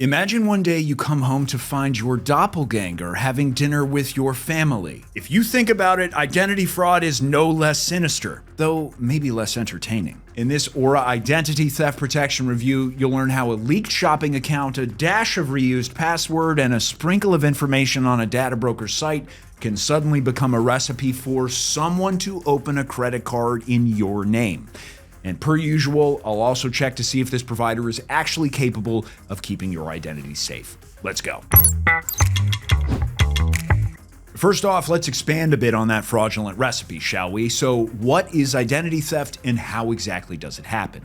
Imagine one day you come home to find your doppelganger having dinner with your family. If you think about it, identity fraud is no less sinister, though maybe less entertaining. In this Aura Identity Theft Protection Review, you'll learn how a leaked shopping account, a dash of reused password, and a sprinkle of information on a data broker site can suddenly become a recipe for someone to open a credit card in your name. And per usual, I'll also check to see if this provider is actually capable of keeping your identity safe. Let's go. First off, let's expand a bit on that fraudulent recipe, shall we? So, what is identity theft and how exactly does it happen?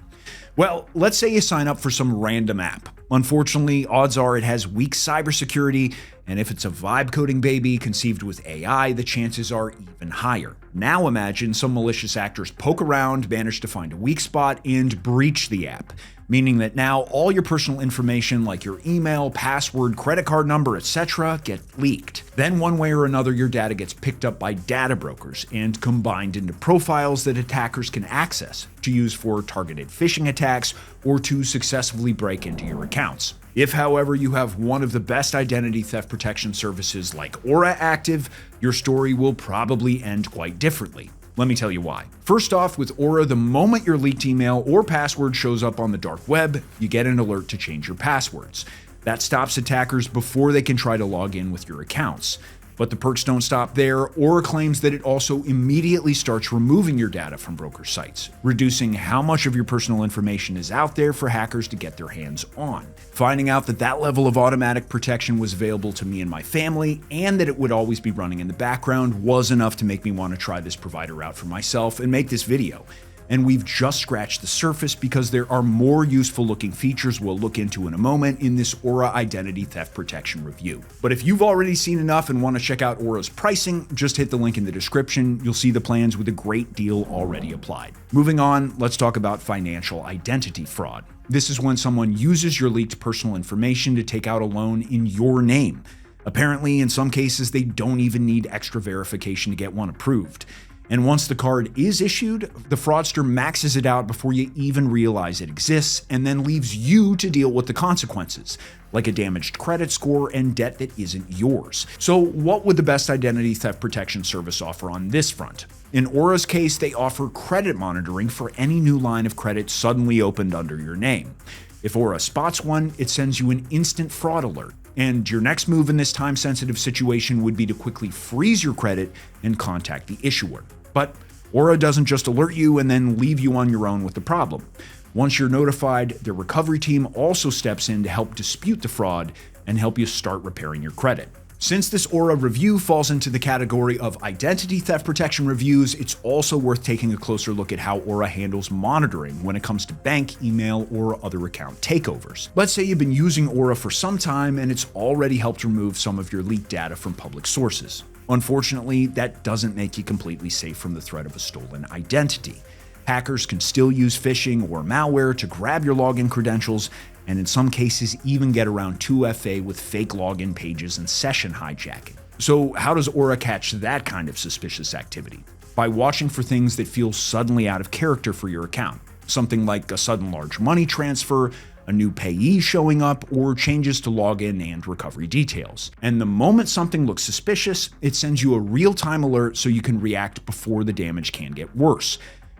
Well, let's say you sign up for some random app. Unfortunately, odds are it has weak cybersecurity, and if it's a vibe coding baby conceived with AI, the chances are even higher. Now imagine some malicious actors poke around, manage to find a weak spot, and breach the app, meaning that now all your personal information like your email, password, credit card number, etc. get leaked. Then one way or another, your data gets picked up by data brokers and combined into profiles that attackers can access to use for targeted phishing attacks or to successfully break into your accounts. If, however, you have one of the best identity theft protection services like Aura active, your story will probably end quite differently. Let me tell you why. First off, with Aura, the moment your leaked email or password shows up on the dark web, you get an alert to change your passwords. That stops attackers before they can try to log in with your accounts. But the perks don't stop there. Aura claims that it also immediately starts removing your data from broker sites, reducing how much of your personal information is out there for hackers to get their hands on. Finding out that that level of automatic protection was available to me and my family, and that it would always be running in the background, was enough to make me want to try this provider out for myself and make this video. And we've just scratched the surface because there are more useful looking features we'll look into in a moment in this Aura Identity Theft Protection Review. But if you've already seen enough and want to check out Aura's pricing, just hit the link in the description. You'll see the plans with a great deal already applied. Moving on, let's talk about financial identity fraud. This is when someone uses your leaked personal information to take out a loan in your name. Apparently, in some cases, they don't even need extra verification to get one approved. And once the card is issued, the fraudster maxes it out before you even realize it exists and then leaves you to deal with the consequences, like a damaged credit score and debt that isn't yours. So what would the best identity theft protection service offer on this front? In Aura's case, they offer credit monitoring for any new line of credit suddenly opened under your name. If Aura spots one, it sends you an instant fraud alert. And your next move in this time-sensitive situation would be to quickly freeze your credit and contact the issuer. But Aura doesn't just alert you and then leave you on your own with the problem. Once you're notified, the recovery team also steps in to help dispute the fraud and help you start repairing your credit. Since this Aura review falls into the category of identity theft protection reviews, it's also worth taking a closer look at how Aura handles monitoring when it comes to bank, email, or other account takeovers. Let's say you've been using Aura for some time and it's already helped remove some of your leaked data from public sources. Unfortunately, that doesn't make you completely safe from the threat of a stolen identity. Hackers can still use phishing or malware to grab your login credentials, and in some cases even get around 2FA with fake login pages and session hijacking. So how does Aura catch that kind of suspicious activity? By watching for things that feel suddenly out of character for your account. Something like a sudden large money transfer, a new payee showing up, or changes to login and recovery details. And the moment something looks suspicious, it sends you a real-time alert so you can react before the damage can get worse.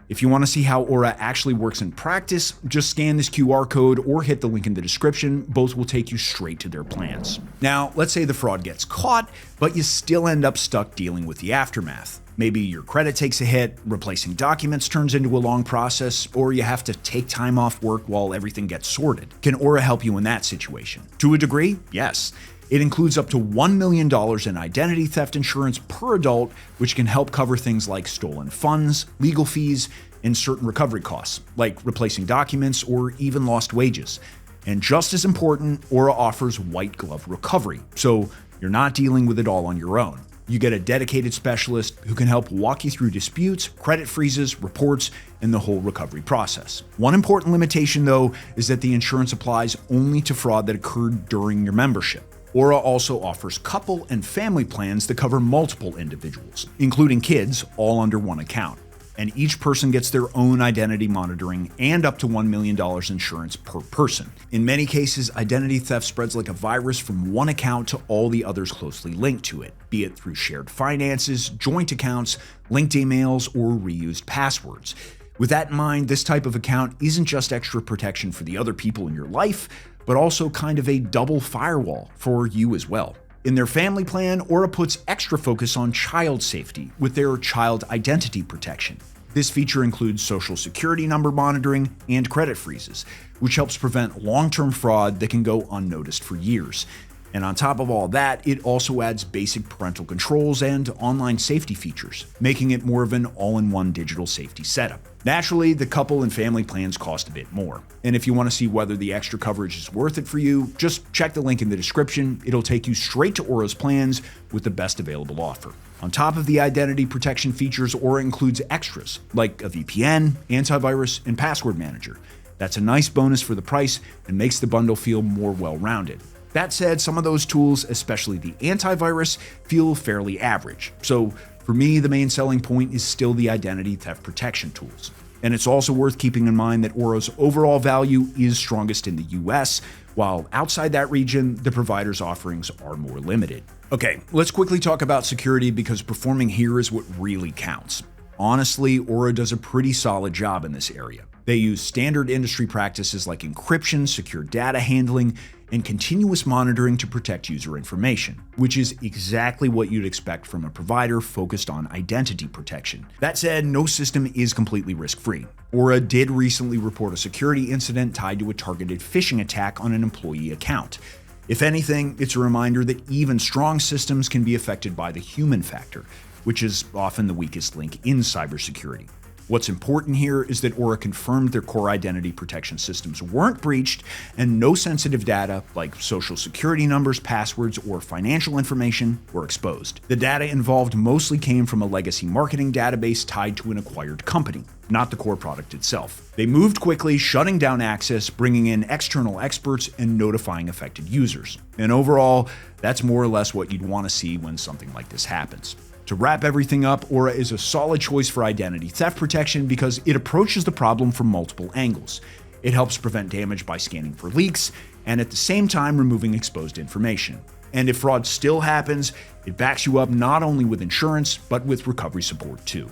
If you want to see how Aura actually works in practice, just scan this QR code or hit the link in the description. Both will take you straight to their plans. Now, let's say the fraud gets caught, but you still end up stuck dealing with the aftermath. Maybe your credit takes a hit, replacing documents turns into a long process, or you have to take time off work while everything gets sorted. Can Aura help you in that situation? To a degree, yes. It includes up to $1 million in identity theft insurance per adult, which can help cover things like stolen funds, legal fees, and certain recovery costs, like replacing documents or even lost wages. And just as important, Aura offers white glove recovery, so you're not dealing with it all on your own. You get a dedicated specialist who can help walk you through disputes, credit freezes, reports, and the whole recovery process. One important limitation, though, is that the insurance applies only to fraud that occurred during your membership. Aura also offers couple and family plans that cover multiple individuals, including kids, all under one account. and each person gets their own identity monitoring and up to $1 million insurance per person. In many cases, identity theft spreads like a virus from one account to all the others closely linked to it, be it through shared finances, joint accounts, linked emails, or reused passwords. With that in mind, this type of account isn't just extra protection for the other people in your life, but also kind of a double firewall for you as well. In their family plan, Aura puts extra focus on child safety with their child identity protection. This feature includes social security number monitoring and credit freezes, which helps prevent long-term fraud that can go unnoticed for years. And on top of all that, it also adds basic parental controls and online safety features, making it more of an all-in-one digital safety setup. Naturally, the couple and family plans cost a bit more. And if you want to see whether the extra coverage is worth it for you, just check the link in the description. It'll take you straight to Aura's plans with the best available offer. On top of the identity protection features, Aura includes extras like a VPN, antivirus, and password manager. That's a nice bonus for the price and makes the bundle feel more well-rounded. That said, some of those tools, especially the antivirus, feel fairly average. So for me, the main selling point is still the identity theft protection tools. And it's also worth keeping in mind that Aura's overall value is strongest in the US, while outside that region, the provider's offerings are more limited. Okay, let's quickly talk about security because performing here is what really counts. Honestly, Aura does a pretty solid job in this area. They use standard industry practices like encryption, secure data handling, and continuous monitoring to protect user information, which is exactly what you'd expect from a provider focused on identity protection. That said, no system is completely risk-free. Aura did recently report a security incident tied to a targeted phishing attack on an employee account. If anything, it's a reminder that even strong systems can be affected by the human factor, which is often the weakest link in cybersecurity. What's important here is that Aura confirmed their core identity protection systems weren't breached and no sensitive data like social security numbers, passwords, or financial information were exposed. The data involved mostly came from a legacy marketing database tied to an acquired company, not the core product itself. They moved quickly, shutting down access, bringing in external experts, and notifying affected users. And overall, that's more or less what you'd want to see when something like this happens. To wrap everything up, Aura is a solid choice for identity theft protection because it approaches the problem from multiple angles. It helps prevent damage by scanning for leaks, and at the same time removing exposed information. And if fraud still happens, it backs you up not only with insurance, but with recovery support too.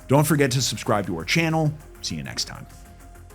Don't forget to subscribe to our channel. See you next time.